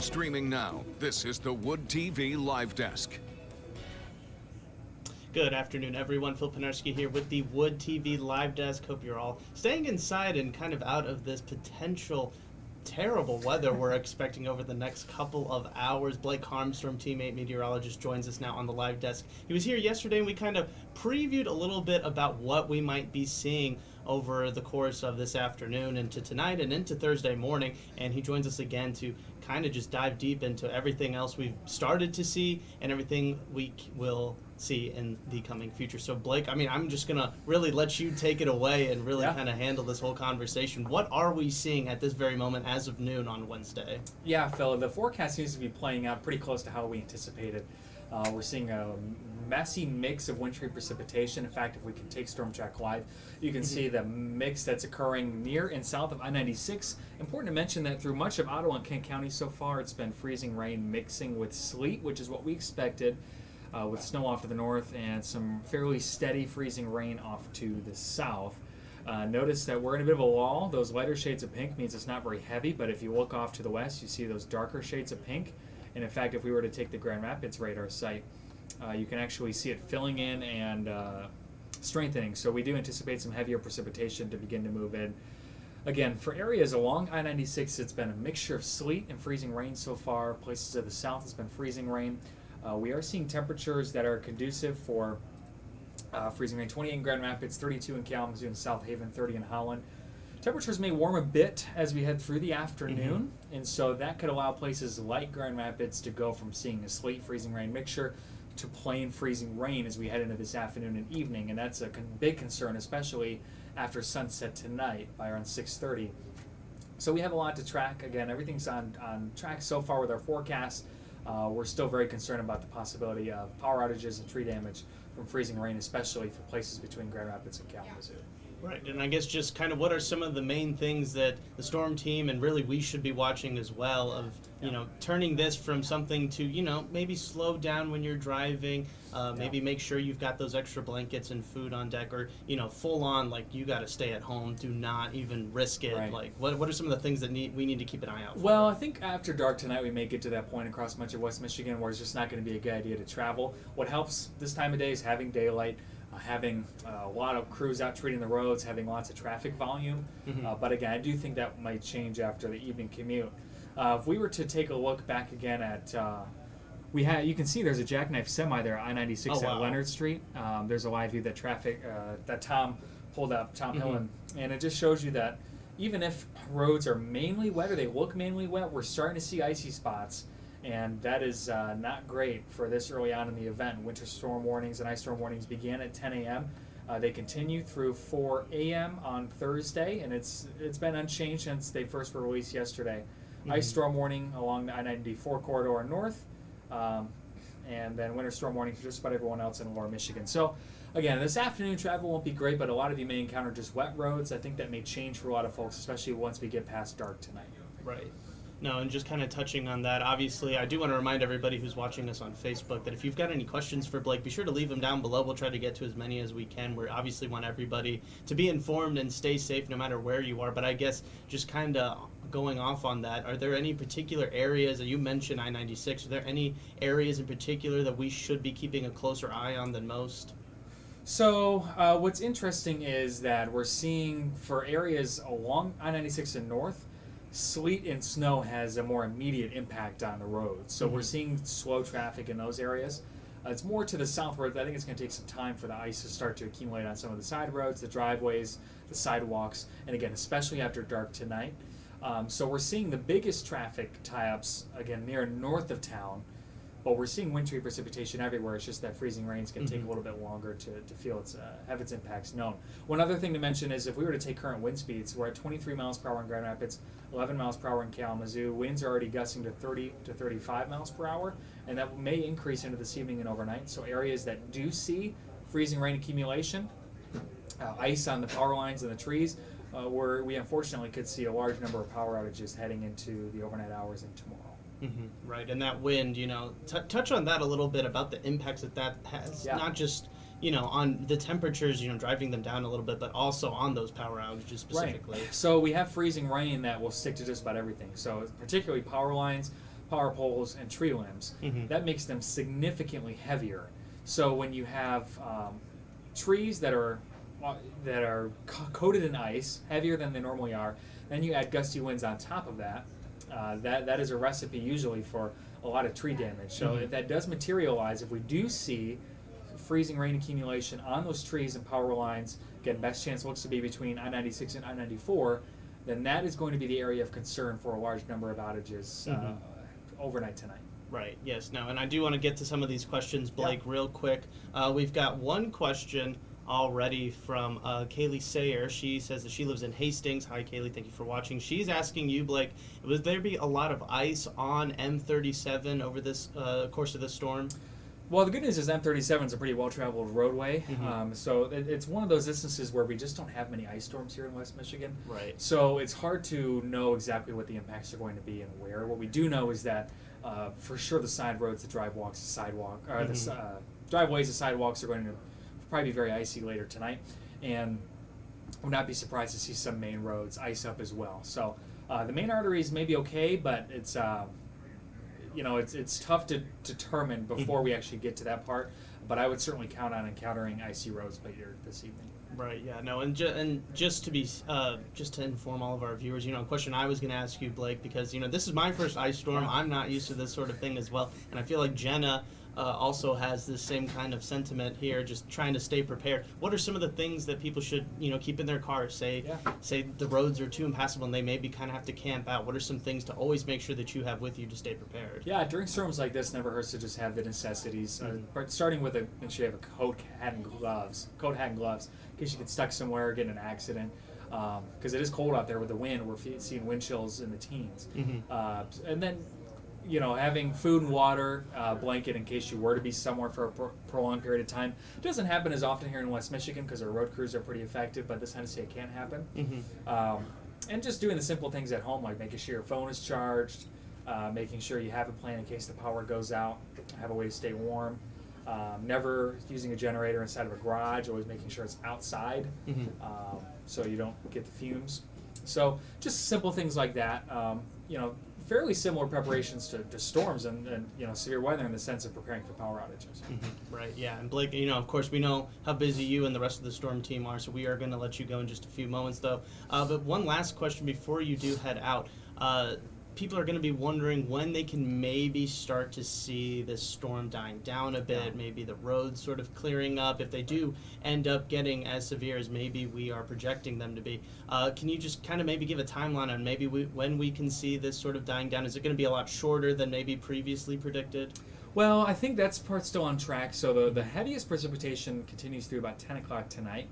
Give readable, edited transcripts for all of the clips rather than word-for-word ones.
Streaming now, this is the Wood TV Live Desk. Good afternoon, everyone. Phil Penarski here with the Wood TV Live Desk. Hope you're all staying inside and kind of out of this potential terrible weather we're expecting over the next couple of hours. Blake Harms from Team Meteorologist joins us now on the live desk. He was here yesterday and we kind of previewed a little bit about what we might be seeing over the course of this afternoon into tonight and into Thursday morning, and he joins us again to kind of just dive deep into everything else we've started to see and everything we will see in the coming future. So Blake, I'm just gonna really let you take it away and really kind of handle this whole conversation. What are we seeing at this very moment as of noon on Wednesday? Yeah, Phil, the forecast seems to be playing out pretty close to how we anticipated. We're seeing a messy mix of wintry precipitation. In fact, if we can take Storm Track Live, you can see the mix that's occurring near and south of I-96. Important to mention that through much of Ottawa and Kent County so far, it's been freezing rain mixing with sleet, which is what we expected, with snow off to the north and some fairly steady freezing rain off to the south. Notice that we're in a bit of a lull. Those lighter shades of pink means it's not very heavy, but if you look off to the west, you see those darker shades of pink. And in fact, if we were to take the Grand Rapids radar site, you can actually see it filling in and strengthening. So we do anticipate some heavier precipitation to begin to move in. Again, for areas along I-96, it's been a mixture of sleet and freezing rain so far. Places to the south, it's been freezing rain. We are seeing temperatures that are conducive for freezing rain. 28 in Grand Rapids, 32 in Kalamazoo and South Haven, 30 in Holland. Temperatures may warm a bit as we head through the afternoon, and so that could allow places like Grand Rapids to go from seeing a sleet freezing rain mixture to plain freezing rain as we head into this afternoon and evening, and that's a big concern, especially after sunset tonight by around 6:30. So we have a lot to track. Again, everything's on track so far with our forecast. We're still very concerned about the possibility of power outages and tree damage from freezing rain, especially for places between Grand Rapids and Kalamazoo. Right, and I guess just kind of what are some of the main things that the storm team and really we should be watching as well of, turning this from something to, maybe slow down when you're driving, maybe make sure you've got those extra blankets and food on deck, or, full on, like, you got to stay at home, do not even risk it. Right. Like, what are some of the things that we need to keep an eye out for? Well, I think after dark tonight we may get to that point across much of West Michigan where it's just not going to be a good idea to travel. What helps this time of day is having daylight, having a lot of crews out treating the roads, having lots of traffic volume. But again, I do think that might change after the evening commute. If we were to take a look back again at, you can see there's a jackknife semi there, I-96 at Leonard Street. There's a live view that that Tom pulled up, Tom Hillen, and it just shows you that even if roads are mainly wet or they look mainly wet, we're starting to see icy spots. And that is not great for this early on in the event. Winter storm warnings and ice storm warnings began at 10 a.m. They continue through 4 a.m. on Thursday, and it's been unchanged since they first were released yesterday. Ice storm warning along the I-94 corridor north, and then winter storm warning for just about everyone else in lower Michigan. So, again, this afternoon travel won't be great, but a lot of you may encounter just wet roads. I think that may change for a lot of folks, especially once we get past dark tonight. Right. No, and just kind of touching on that, obviously, I do want to remind everybody who's watching us on Facebook that if you've got any questions for Blake, be sure to leave them down below. We'll try to get to as many as we can. We obviously want everybody to be informed and stay safe no matter where you are. But I guess just kind of going off on that, are there any particular areas, that you mentioned I-96, are there any areas in particular that we should be keeping a closer eye on than most? So what's interesting is that we're seeing for areas along I-96 and north, sleet and snow has a more immediate impact on the roads. So we're seeing slow traffic in those areas. It's more to the southward. I think it's going to take some time for the ice to start to accumulate on some of the side roads, the driveways, the sidewalks, and again, especially after dark tonight. So we're seeing the biggest traffic tie-ups, again, near north of town, but we're seeing wintry precipitation everywhere. It's just that freezing rain's going to take a little bit longer to feel have its impacts known. One other thing to mention is if we were to take current wind speeds, we're at 23 miles per hour in Grand Rapids, 11 miles per hour in Kalamazoo. Winds are already gusting to 30 to 35 miles per hour, and that may increase into this evening and overnight. So areas that do see freezing rain accumulation, ice on the power lines and the trees, we unfortunately could see a large number of power outages heading into the overnight hours and tomorrow. Right, and that wind, touch on that a little bit about the impacts that has, not just, on the temperatures, driving them down a little bit, but also on those power outages specifically. Right. So we have freezing rain that will stick to just about everything. So particularly power lines, power poles, and tree limbs. That makes them significantly heavier. So when you have trees that are coated in ice, heavier than they normally are, then you add gusty winds on top of that. That is a recipe usually for a lot of tree damage. So if that does materialize, if we do see freezing rain accumulation on those trees and power lines, again, best chance looks to be between I-96 and I-94, then that is going to be the area of concern for a large number of outages overnight tonight. Right, yes, no, and I do want to get to some of these questions, Blake, real quick. We've got one question already from Kaylee Sayer. She says that she lives in Hastings. Hi, Kaylee, thank you for watching. She's asking you, Blake, would there be a lot of ice on M37 over this course of this storm? Well, the good news is M37 is a pretty well-traveled roadway, so it's one of those instances where we just don't have many ice storms here in West Michigan. Right. So it's hard to know exactly what the impacts are going to be and where. What we do know is that for sure the side roads, the driveways, the driveways, the sidewalks are going to probably be very icy later tonight, and would not be surprised to see some main roads ice up as well. So the main arteries may be okay, but it's it's tough to determine before we actually get to that part. But I would certainly count on encountering icy roads later this evening. Right. Yeah. No. And just to inform all of our viewers, a question I was going to ask you, Blake, because this is my first ice storm. I'm not used to this sort of thing as well, and I feel like Jenna also has this same kind of sentiment here, just trying to stay prepared. What are some of the things that people should, keep in their cars? Say the roads are too impassable and they maybe kind of have to camp out. What are some things to always make sure that you have with you to stay prepared? Yeah, during storms like this, never hurts to just have the necessities. Starting with make sure you have a coat, hat, and gloves. Coat, hat, and gloves, in case you get stuck somewhere, get in an accident. Because it is cold out there with the wind. We're seeing wind chills in the teens. And then having food and water, blanket in case you were to be somewhere for a prolonged period of time. It doesn't happen as often here in West Michigan because our road crews are pretty effective, but this Tennessee it can happen. And just doing the simple things at home, like making sure your phone is charged, making sure you have a plan in case the power goes out, have a way to stay warm. Never using a generator inside of a garage, always making sure it's outside so you don't get the fumes. So just simple things like that. Fairly similar preparations to storms and severe weather in the sense of preparing for power outages. Right, yeah. And Blake, of course, we know how busy you and the rest of the storm team are, so we are going to let you go in just a few moments, though. But one last question before you do head out. People are going to be wondering when they can maybe start to see this storm dying down a bit, maybe the roads sort of clearing up, if they do end up getting as severe as maybe we are projecting them to be. Can you just kind of maybe give a timeline on maybe when we can see this sort of dying down? Is it going to be a lot shorter than maybe previously predicted? Well, I think that's part still on track. So the heaviest precipitation continues through about 10 o'clock tonight.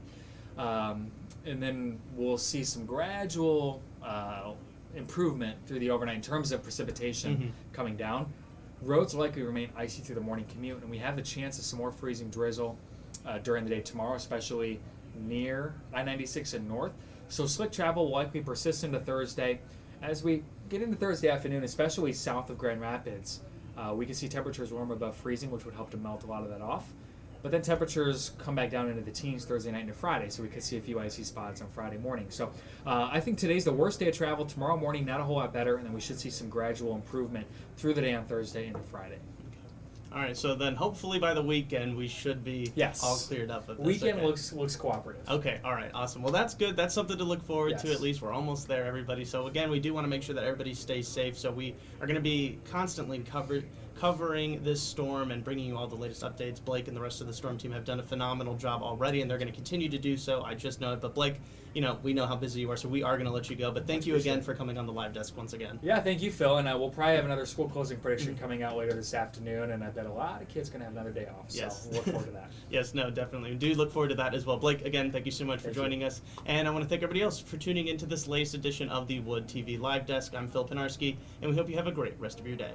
And then we'll see some gradual improvement through the overnight in terms of precipitation coming down. Roads likely remain icy through the morning commute, and we have the chance of some more freezing drizzle during the day tomorrow, especially near I-96 and north. So slick travel will likely persist into Thursday. As we get into Thursday afternoon, especially south of Grand Rapids, we can see temperatures warm above freezing, which would help to melt a lot of that off. But then temperatures come back down into the teens Thursday night into Friday, so we could see a few icy spots on Friday morning. So I think today's the worst day of travel. Tomorrow morning, not a whole lot better, and then we should see some gradual improvement through the day on Thursday into Friday. All right, so then hopefully by the weekend we should be all cleared up. Of this. Weekend looks cooperative. Okay, all right, awesome. Well, that's good. That's something to look forward to at least. We're almost there, everybody. So again, we do want to make sure that everybody stays safe. So we are going to be constantly covering this storm and bringing you all the latest updates. Blake and the rest of the storm team have done a phenomenal job already, and they're going to continue to do so. I just know it. But Blake, we know how busy you are, so we are going to let you go. But thank you again for coming on the live desk once again. Yeah, thank you, Phil. And we'll probably have another school closing prediction coming out later this afternoon, and I bet a lot of kids are going to have another day off. Yes. So we'll look forward to that. Yes, no, definitely. We do look forward to that as well. Blake, again, thank you so much for joining us. And I want to thank everybody else for tuning into this latest edition of the Wood TV Live Desk. I'm Phil Pinarski, and we hope you have a great rest of your day.